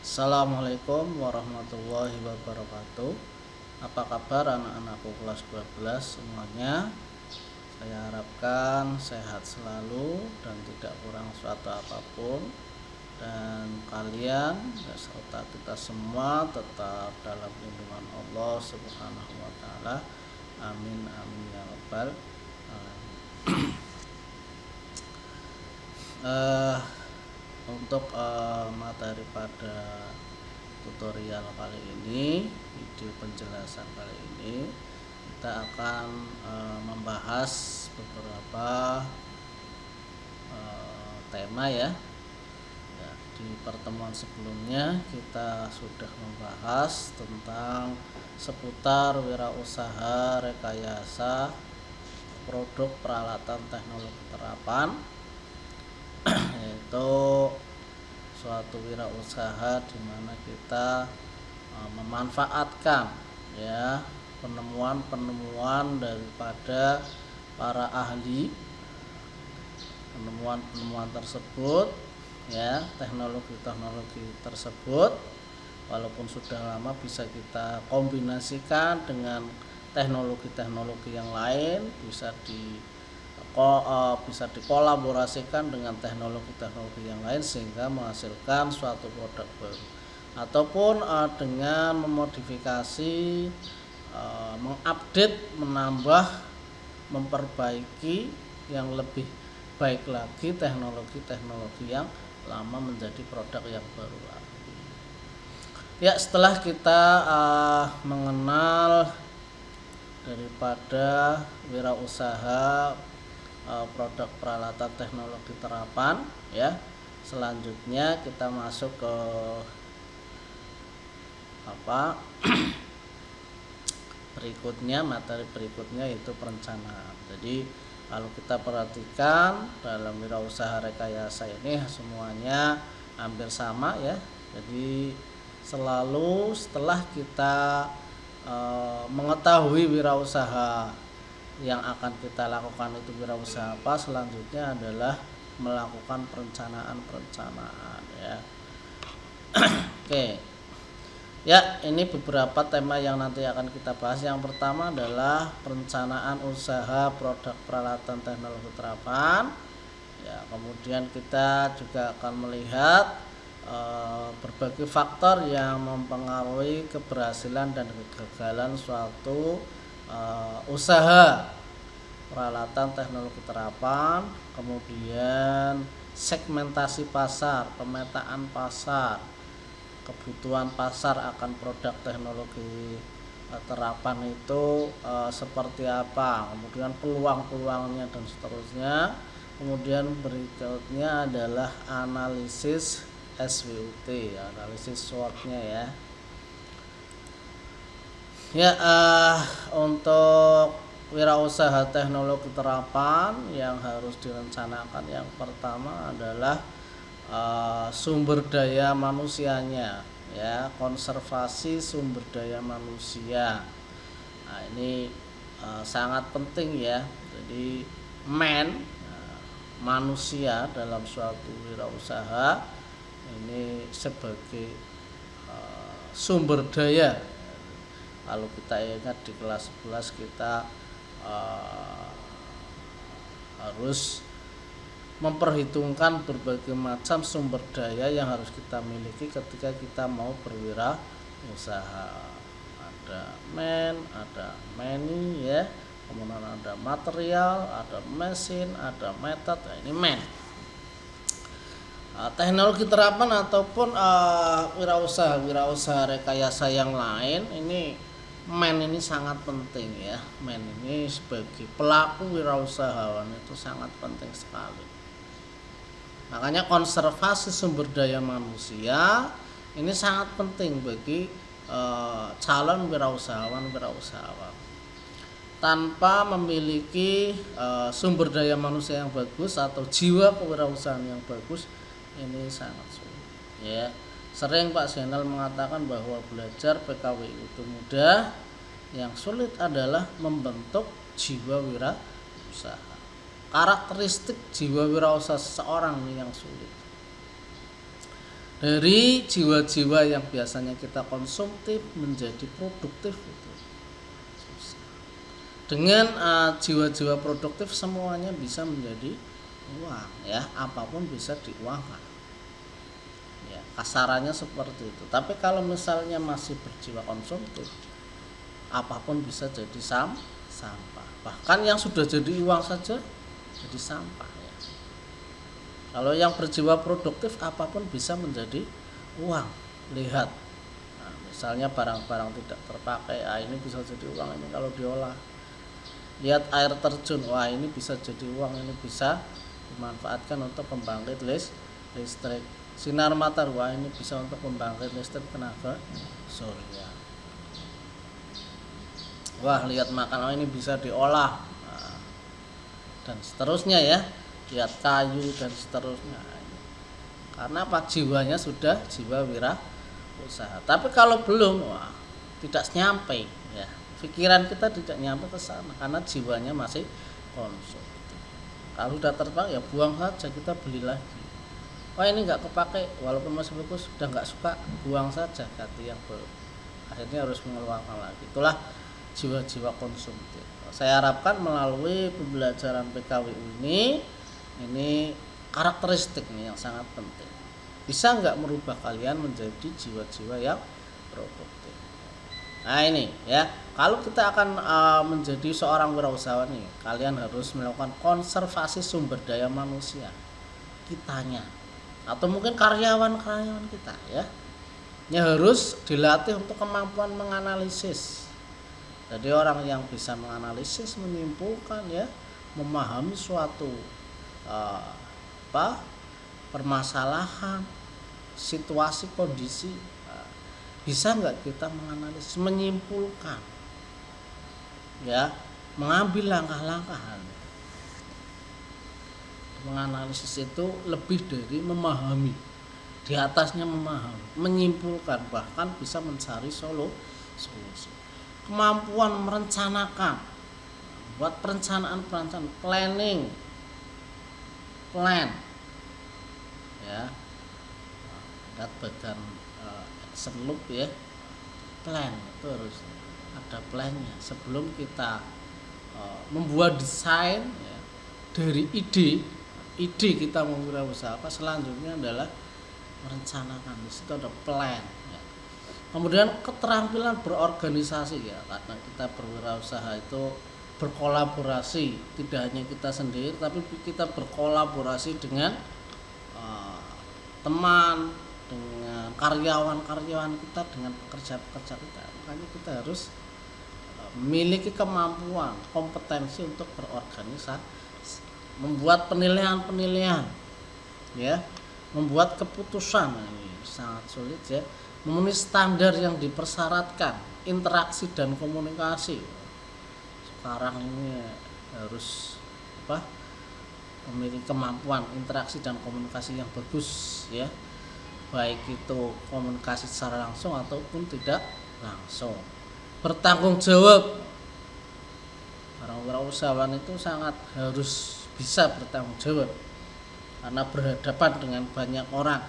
Assalamualaikum warahmatullahi wabarakatuh. Apa kabar anak-anakku kelas 12 semuanya? Saya harapkan sehat selalu dan tidak kurang suatu apapun, dan kalian serta kita semua tetap dalam lindungan Allah Subhanahu wa taala. Amin amin ya rabbal alamin. Untuk materi pada tutorial kali ini, video penjelasan kali ini, kita akan membahas beberapa tema ya. Di pertemuan sebelumnya kita sudah membahas tentang seputar wirausaha rekayasa produk peralatan teknologi terapan, yaitu suatu wirausaha di mana kita memanfaatkan ya penemuan-penemuan daripada para ahli, penemuan-penemuan tersebut ya, teknologi-teknologi tersebut walaupun sudah lama bisa kita kombinasikan dengan teknologi-teknologi yang lain, bisa dikolaborasikan dengan teknologi-teknologi yang lain sehingga menghasilkan suatu produk baru, ataupun dengan memodifikasi, mengupdate, menambah, memperbaiki yang lebih baik lagi teknologi-teknologi yang lama menjadi produk yang baru lagi. Ya, setelah kita mengenal daripada wirausaha produk peralatan teknologi terapan ya, selanjutnya kita masuk ke berikutnya, materi berikutnya yaitu perencanaan. Jadi kalau kita perhatikan dalam wirausaha rekayasa ini semuanya hampir sama ya. Jadi selalu setelah kita mengetahui wirausaha yang akan kita lakukan itu wirausaha apa, selanjutnya adalah melakukan perencanaan ya. Oke. Ya, ini beberapa tema yang nanti akan kita bahas. Yang pertama adalah perencanaan usaha produk peralatan teknologi terapan. Ya, kemudian kita juga akan melihat berbagai faktor yang mempengaruhi keberhasilan dan kegagalan suatu usaha peralatan teknologi terapan. Kemudian segmentasi pasar, pemetaan pasar, kebutuhan pasar akan produk teknologi terapan itu seperti apa, kemudian peluang-peluangnya dan seterusnya. Kemudian berikutnya adalah analisis SWOT, analisis SWOT-nya ya. Ya, untuk wirausaha teknologi terapan yang harus direncanakan, yang pertama adalah sumber daya manusianya ya, konservasi sumber daya manusia. Nah, ini sangat penting ya. Jadi manusia dalam suatu wirausaha ini sebagai sumber daya. Kalau kita ingat di kelas 11 kita harus memperhitungkan berbagai macam sumber daya yang harus kita miliki ketika kita mau berwirausaha. Ada ada money ya, kemudian ada material, ada mesin, ada method. Nah, ini teknologi terapan ataupun wirausaha rekayasa yang lain, ini ini sangat penting ya. Ini sebagai pelaku wirausahawan itu sangat penting sekali. Makanya konservasi sumber daya manusia ini sangat penting bagi calon wirausahawan. Tanpa memiliki sumber daya manusia yang bagus atau jiwa kewirausahaan yang bagus, ini sangat sulit ya. Sering Pak Zainal mengatakan bahwa belajar PKWI itu mudah, yang sulit adalah membentuk jiwa wirausaha. Karakteristik jiwa wirausaha seseorang yang sulit. dari jiwa-jiwa yang biasanya kita konsumtif menjadi produktif itu susah. Dengan jiwa-jiwa produktif semuanya bisa menjadi uang ya, apapun bisa diuangkan ya, kasarannya seperti itu. Tapi kalau misalnya masih berjiwa konsumtif, apapun bisa jadi sampah, bahkan yang sudah jadi uang saja jadi sampah ya. Kalau yang berjiwa produktif, apapun bisa menjadi uang. Lihat, nah, misalnya barang-barang tidak terpakai, ini bisa jadi uang ini kalau diolah. Lihat air terjun, wah ini bisa jadi uang, ini bisa dimanfaatkan untuk pembangkit listrik. Sinar matahari, wah ini bisa untuk pembangkit listrik tenaga surya. Wah lihat makan, ini bisa diolah, nah, dan seterusnya ya. Lihat kayu dan seterusnya, karena apa, jiwanya sudah jiwa wirausaha. Tapi kalau belum, wah tidak nyampe ya, pikiran kita tidak nyampe ke sana karena jiwanya masih konsumtif. Kalau sudah terpakai ya buang saja, kita beli lagi. Wah ini nggak kepakai, walaupun masih bagus, sudah nggak suka, buang saja, ganti yang baru. Akhirnya harus mengeluarkan lagi. Itulah jiwa-jiwa konsumtif. Saya harapkan melalui pembelajaran PKWU ini karakteristik nih yang sangat penting. Bisa nggak merubah kalian menjadi jiwa-jiwa yang produktif. Nah ini ya, kalau kita akan menjadi seorang wirausahawan nih, kalian harus melakukan konservasi sumber daya manusia kitanya, atau mungkin karyawan-karyawan kita ya. Ini harus dilatih untuk kemampuan menganalisis. Jadi orang yang bisa menganalisis, menyimpulkan ya, memahami suatu permasalahan, situasi, kondisi, bisa nggak kita menganalisis, menyimpulkan ya, mengambil langkah-langkah. Menganalisis itu lebih dari memahami, di atasnya memahami, menyimpulkan, bahkan bisa mencari solusi. Kemampuan merencanakan, buat perencanaan, planning, plan ya, lihat badan action loop ya, plan itu harus ada plannya sebelum kita membuat desain ya. Dari ide kita memwirausaha, selanjutnya adalah merencanakan, di situ ada plan ya. Kemudian keterampilan berorganisasi ya, karena kita berwirausaha itu berkolaborasi, tidak hanya kita sendiri tapi kita berkolaborasi dengan teman, dengan karyawan-karyawan kita, dengan pekerja-pekerja kita. Makanya kita harus memiliki kemampuan, kompetensi untuk berorganisasi, membuat penilaian ya, membuat keputusan. Ini sangat sulit ya, memenuhi standar yang dipersyaratkan, interaksi dan komunikasi. Sekarang ini harus memiliki kemampuan interaksi dan komunikasi yang bagus ya, baik itu komunikasi secara langsung ataupun tidak langsung. Bertanggung jawab, orang wirausahawan itu sangat harus bisa bertanggung jawab karena berhadapan dengan banyak orang.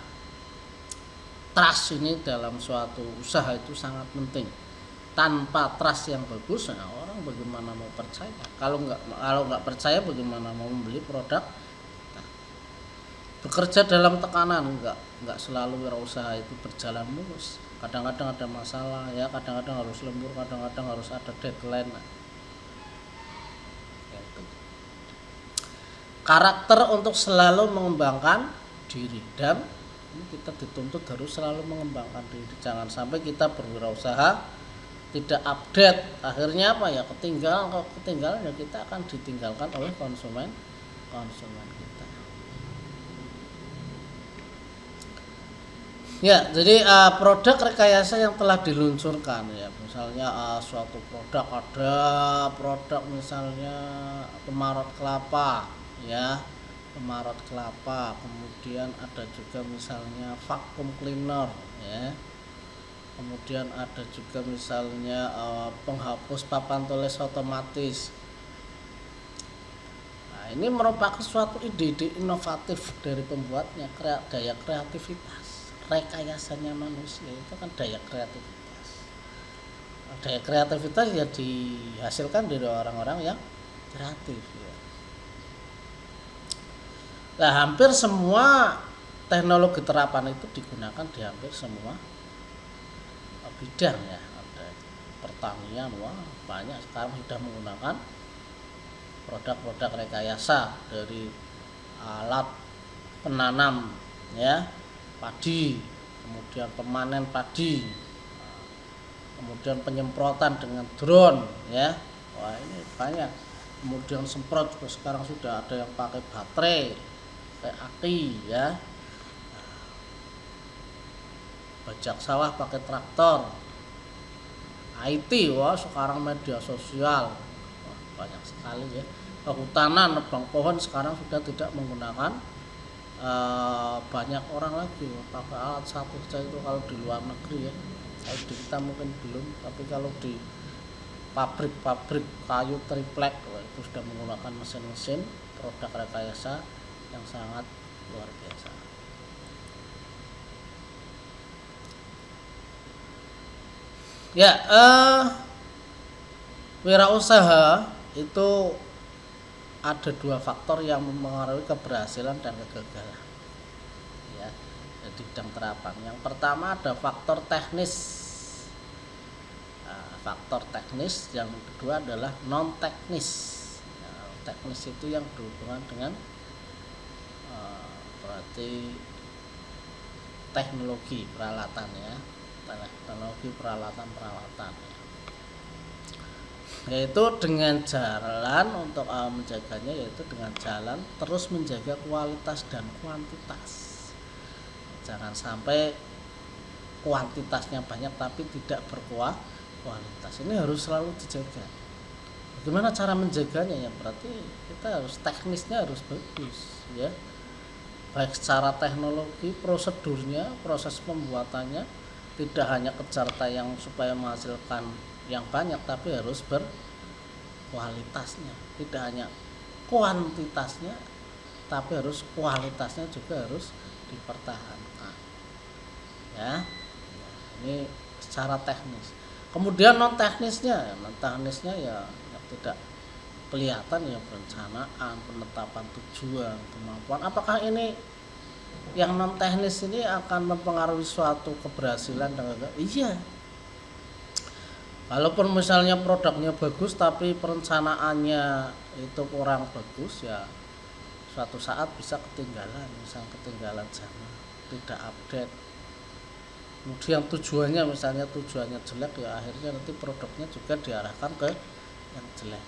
Trust ini dalam suatu usaha itu sangat penting. Tanpa trust yang bagus, nah orang bagaimana mau percaya? Kalau nggak percaya, bagaimana mau membeli produk? Bekerja dalam tekanan, nggak selalu wirausaha itu berjalan mulus. Kadang-kadang ada masalah ya, kadang-kadang harus lembur, kadang-kadang harus ada deadline. Karakter untuk selalu mengembangkan diri, dan ini kita dituntut harus selalu mengembangkan diri. Jangan sampai kita berwirausaha tidak update, akhirnya apa ya, ketinggalan ya, kita akan ditinggalkan oleh konsumen kita ya. Jadi produk rekayasa yang telah diluncurkan ya, misalnya suatu produk, ada produk misalnya pemarot kelapa ya, kemudian ada juga misalnya vacuum cleaner ya, kemudian ada juga misalnya penghapus papan tulis otomatis. Nah, ini merupakan suatu ide-ide inovatif dari pembuatnya, daya kreativitas, rekayasanya manusia itu kan daya kreativitas. Daya kreativitas ya dihasilkan dari orang-orang yang kreatif ya. Nah, hampir semua teknologi terapan itu digunakan di hampir semua bidang ya. Ada pertanian, wah banyak sekarang sudah menggunakan produk-produk rekayasa, dari alat penanam ya padi, kemudian pemanen padi, kemudian penyemprotan dengan drone ya. Wah ini banyak. Kemudian semprot juga sekarang sudah ada yang pakai baterai, pakai aki ya. Bajak sawah pakai traktor. IT, wah sekarang media sosial, wah, banyak sekali ya. Kehutanan, nebang pohon sekarang sudah tidak menggunakan banyak orang lagi pakai alat satu saja itu kalau di luar negeri ya. Kalau di kita mungkin belum, tapi kalau di pabrik-pabrik kayu triplek itu sudah menggunakan mesin-mesin produk rekayasa yang sangat luar biasa. Ya, wirausaha itu ada dua faktor yang mempengaruhi keberhasilan dan kegagalan. Ya, di bidang terapan. Yang pertama ada faktor teknis. Faktor teknis, yang kedua adalah non teknis. Teknis itu yang berhubungan dengan berarti teknologi peralatan ya. Teknologi peralatan ya. Yaitu dengan jalan untuk menjaganya, yaitu dengan jalan terus menjaga kualitas dan kuantitas. Jangan sampai kuantitasnya banyak tapi tidak berkualitas. Ini harus selalu dijaga. Bagaimana cara menjaganya ya? Berarti kita harus teknisnya harus bagus ya. Baik secara teknologi, prosedurnya, proses pembuatannya, tidak hanya kejar tayang supaya menghasilkan yang banyak, tapi harus berkualitasnya. Tidak hanya kuantitasnya, tapi harus kualitasnya juga harus dipertahankan. Ya, ini secara teknis. Kemudian non teknisnya ya yang tidak kelihatan ya, perencanaan, penetapan tujuan, kemampuan. Apakah ini yang non teknis ini akan mempengaruhi suatu keberhasilan dan enggak? Iya. Walaupun misalnya produknya bagus tapi perencanaannya itu kurang bagus ya, suatu saat bisa ketinggalan, ketinggalan zaman, tidak update. Kemudian tujuannya jelek ya, akhirnya nanti produknya juga diarahkan ke yang jelek.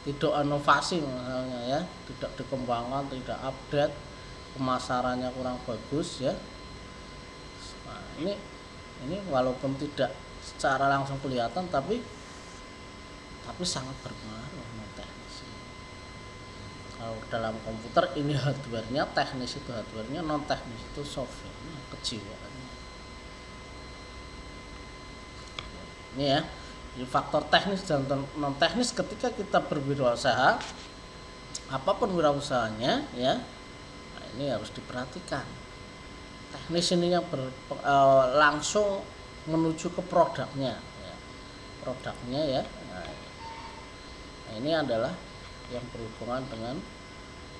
Tidak inovasi misalnya ya, tidak dikembangkan, tidak update, pemasarannya kurang bagus ya. Nah, ini walaupun tidak secara langsung kelihatan tapi sangat berpengaruh non teknis. Kalau dalam komputer ini hardware-nya, teknis itu hardware-nya, non teknis itu software-nya, kejiwaannya. Ini ya, jadi faktor teknis dan non teknis ketika kita berwirausaha, apapun wirausahanya ya. Ini harus diperhatikan. Teknis ini yang langsung menuju ke produknya ya. Produknya ya. Nah, ini adalah yang berhubungan dengan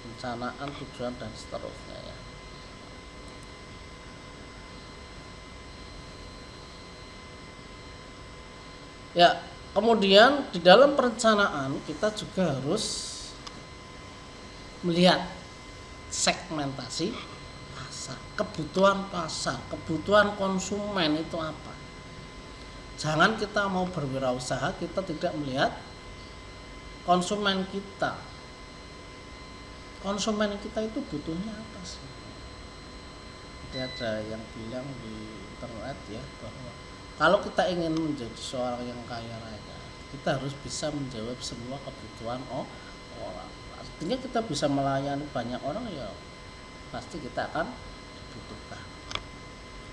perencanaan, tujuan dan seterusnya ya. Ya, kemudian di dalam perencanaan kita juga harus melihat segmentasi pasar, kebutuhan konsumen itu apa. Jangan kita mau berwirausaha kita tidak melihat konsumen kita. Konsumen kita itu butuhnya apa sih? Jadi ada yang bilang di internet ya, bahwa kalau kita ingin menjadi seorang yang kaya raya, kita harus bisa menjawab semua kebutuhan orang. Artinya kita bisa melayani banyak orang ya, pasti kita akan dibutuhkan.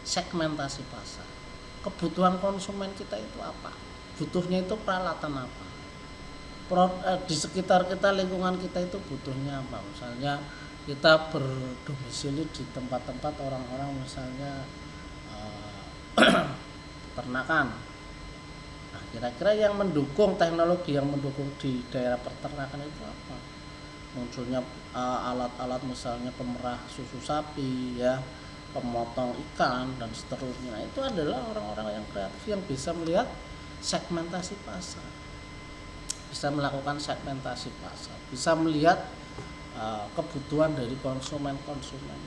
Segmentasi pasar, kebutuhan konsumen kita itu apa, butuhnya itu peralatan apa, di sekitar kita, lingkungan kita itu butuhnya apa. Misalnya kita berdomisili di tempat-tempat orang-orang misalnya peternakan. Nah, kira-kira yang mendukung teknologi yang mendukung di daerah peternakan itu apa? Munculnya alat-alat misalnya pemerah susu sapi ya, pemotong ikan dan seterusnya. Nah, itu adalah orang-orang yang kreatif yang bisa melihat segmentasi pasar, bisa melakukan segmentasi pasar, bisa melihat kebutuhan dari konsumen-konsumen.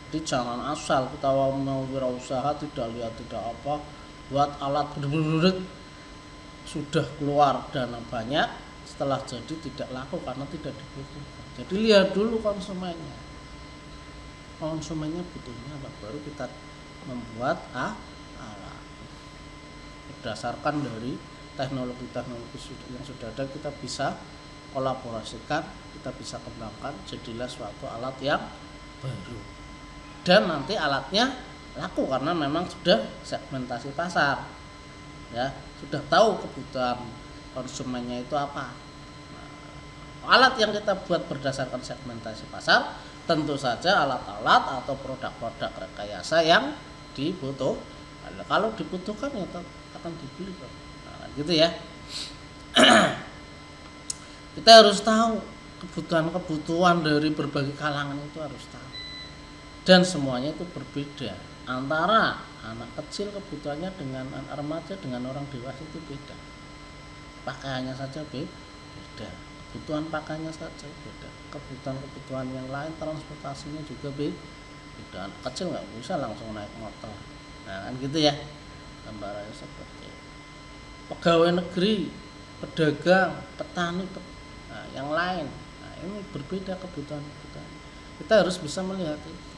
Jadi jangan asal kita mau wirausaha tidak lihat tidak apa, buat alat bener-bener sudah keluar dana banyak, setelah jadi tidak laku karena tidak dibutuhkan. Jadi lihat dulu konsumennya butuhnya apa, baru kita membuat alat. Berdasarkan dari teknologi-teknologi yang sudah ada, kita bisa kolaborasikan, kita bisa kembangkan jadilah suatu alat yang baru, dan nanti alatnya laku karena memang sudah segmentasi pasar ya, sudah tahu kebutuhan konsumennya itu apa. Nah, alat yang kita buat berdasarkan segmentasi pasar tentu saja alat-alat atau produk-produk rekayasa yang dibutuhkan. Kalau dibutuhkan ya akan dibeli. Nah, gitu ya. Kita harus tahu kebutuhan dari berbagai kalangan, itu harus tahu, dan semuanya itu berbeda. Antara anak kecil kebutuhannya dengan anak remaja dengan orang dewasa itu beda, pakaiannya saja beda, kebutuhan pakaiannya saja beda, kebutuhan yang lain transportasinya juga beda. Anak kecil nggak bisa langsung naik motor. Nah kan gitu ya, gambarannya seperti itu. Pegawai negeri, pedagang, petani, nah, yang lain, nah, ini berbeda kebutuhan. Kita harus bisa melihat itu.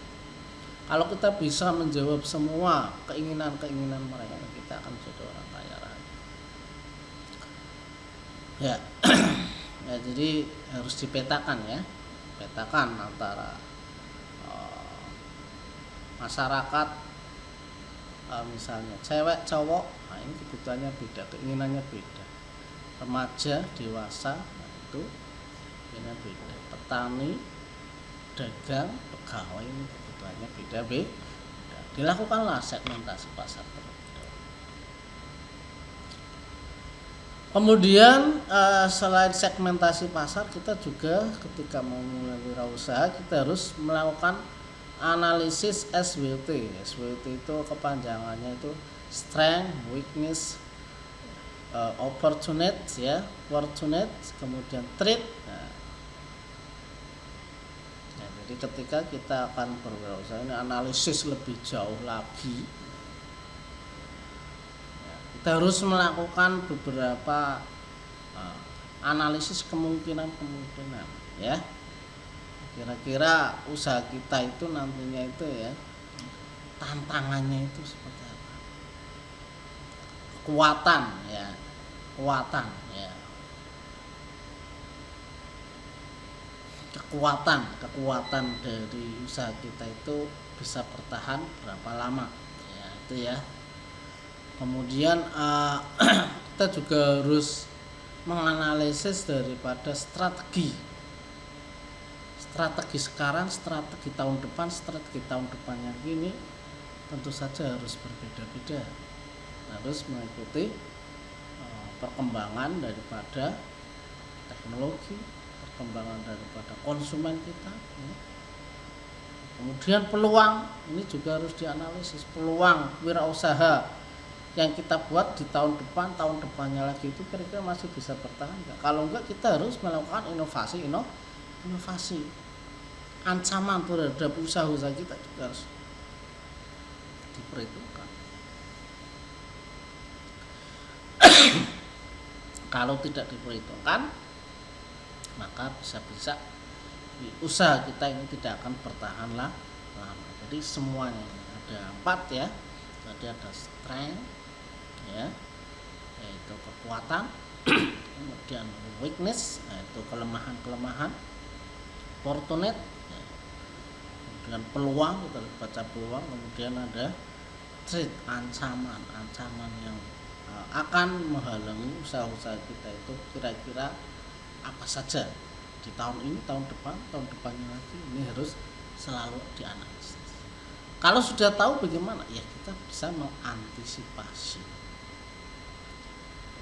Kalau kita bisa menjawab semua keinginan mereka, kita akan jadi orang kaya raya. Ya, ya jadi harus dipetakan ya, petakan antara masyarakat, misalnya cewek, cowok, nah ini kebutuhannya beda, keinginannya beda. Remaja, dewasa, nah itu keinginannya beda. Petani, dagang, pegawai, ini kebutuhannya beda. Dilakukanlah segmentasi pasar terlebih dahulu. Kemudian selain segmentasi pasar, kita juga ketika mau mulai wirausaha kita harus melakukan analisis SWT. SWT itu kepanjangannya itu strength, weakness, opportunity ya, kemudian threat. Nah, jadi ketika kita akan berwirausaha ini analisis lebih jauh lagi. Ya, kita harus melakukan beberapa analisis kemungkinan ya. Kira-kira usaha kita itu nantinya itu ya, tantangannya itu seperti apa, kekuatan ya, kekuatan dari usaha kita itu bisa bertahan berapa lama ya, itu ya. Kemudian kita juga harus menganalisis daripada strategi sekarang, strategi tahun depan, strategi tahun depan yang ini tentu saja harus berbeda-beda, harus mengikuti perkembangan daripada teknologi, perkembangan daripada konsumen kita ya. Kemudian peluang ini juga harus dianalisis, peluang wirausaha yang kita buat di tahun depan, tahun depannya lagi itu kira-kira masih bisa bertahan enggak? Kalau enggak, kita harus melakukan inovasi. Ancaman terhadap usaha kita juga harus diperhitungkan. Kalau tidak diperhitungkan, maka bisa-bisa usaha kita ini tidak akan bertahan lama. Jadi semuanya ada 4 ya. Tadi ada strength ya, yaitu kekuatan, kemudian weakness, yaitu kelemahan, opportunity ya, kemudian peluang, kita baca peluang, kemudian ada threat, ancaman yang akan menghalangi usaha-usaha kita itu kira-kira apa saja. di tahun ini, tahun depannya lagi, ini harus selalu dianalisis. Kalau sudah tahu bagaimana, ya kita bisa mengantisipasi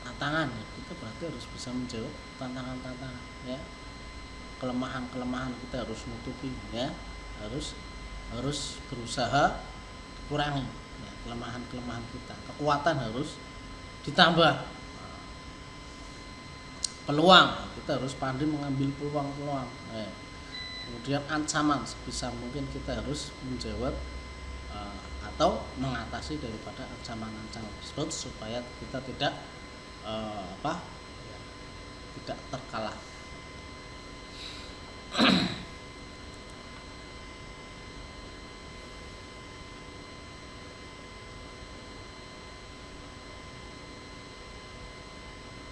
tantangan. Ya, kita berarti harus bisa menjawab tantangan-tantangan, ya. Kelemahan-kelemahan kita harus nutupi, ya. Harus berusaha kurangi, ya, kelemahan-kelemahan kita. Kekuatan harus ditambah. Peluang, kita harus pandai mengambil peluang-peluang. Ya. Kemudian ancaman, sebisa mungkin kita harus menjawab atau mengatasi daripada ancaman-ancaman tersebut supaya kita tidak tidak terkalah.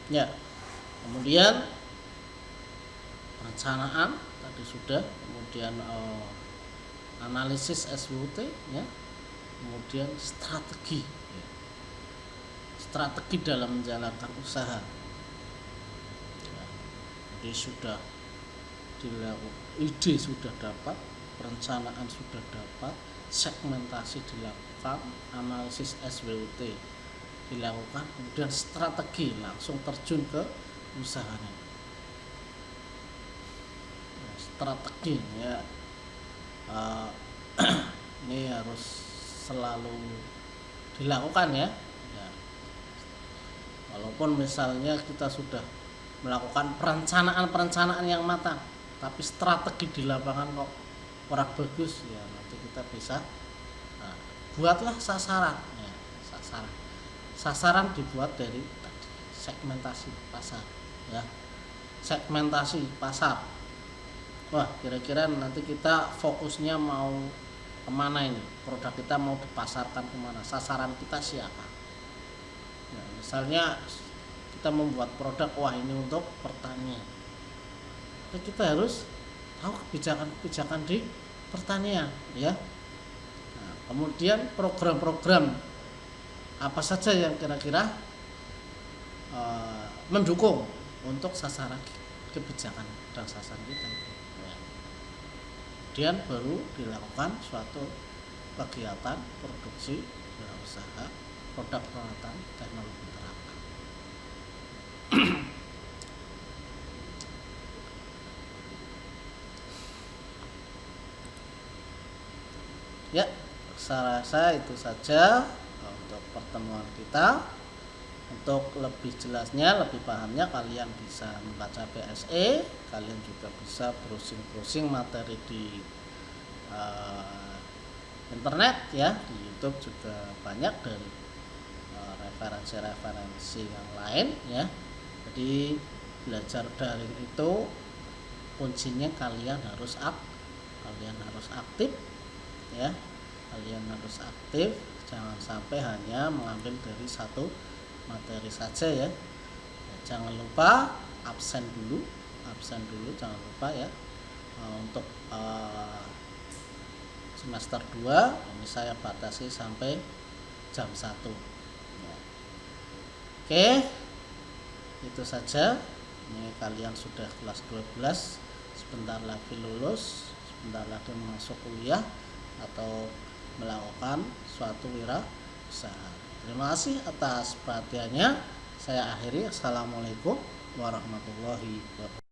Ya, kemudian perencanaan tadi sudah, kemudian analisis SWOT, ya, kemudian strategi, ya. Strategi dalam menjalankan usaha, ya. Jadi sudah dilakukan, ide sudah dapat, perencanaan sudah dapat, segmentasi dilakukan, analisis SWOT dilakukan, kemudian strategi langsung terjun ke usahanya. Strategi, ya, ini harus selalu dilakukan, ya. Walaupun misalnya kita sudah melakukan perencanaan yang matang, tapi strategi di lapangan kok kurang bagus, ya nanti kita bisa buatlah sasaran, ya, sasaran dibuat dari segmentasi pasar, ya, segmentasi pasar. Wah, kira-kira nanti kita fokusnya mau kemana ini, produk kita mau dipasarkan kemana, sasaran kita siapa. Ya, misalnya kita membuat produk, wah ini untuk pertanian, jadi kita harus tahu kebijakan di pertanian, ya. Nah, kemudian program-program apa saja yang kira-kira mendukung untuk sasaran kebijakan dan sasaran kita, ya. Kemudian baru dilakukan suatu kegiatan produksi usaha produk peralatan teknologi terapan. Ya, saya rasa itu saja untuk pertemuan kita. Untuk lebih jelasnya, lebih pahamnya, kalian bisa membaca PSE, kalian juga bisa browsing materi di internet, ya, di YouTube juga banyak dari referensi-referensi yang lain, ya. Jadi belajar daring itu kuncinya kalian harus aktif, ya. Kalian harus aktif, jangan sampai hanya mengambil dari satu materi saja, ya. Jangan lupa absen dulu, jangan lupa, ya. Untuk semester 2 ini saya batasi sampai jam 1, ya. Oke, itu saja. Ini kalian sudah kelas 12, sebentar lagi lulus, sebentar lagi masuk kuliah atau melakukan suatu wirausaha. Terima kasih atas perhatiannya. Saya akhiri. Assalamualaikum warahmatullahi wabarakatuh.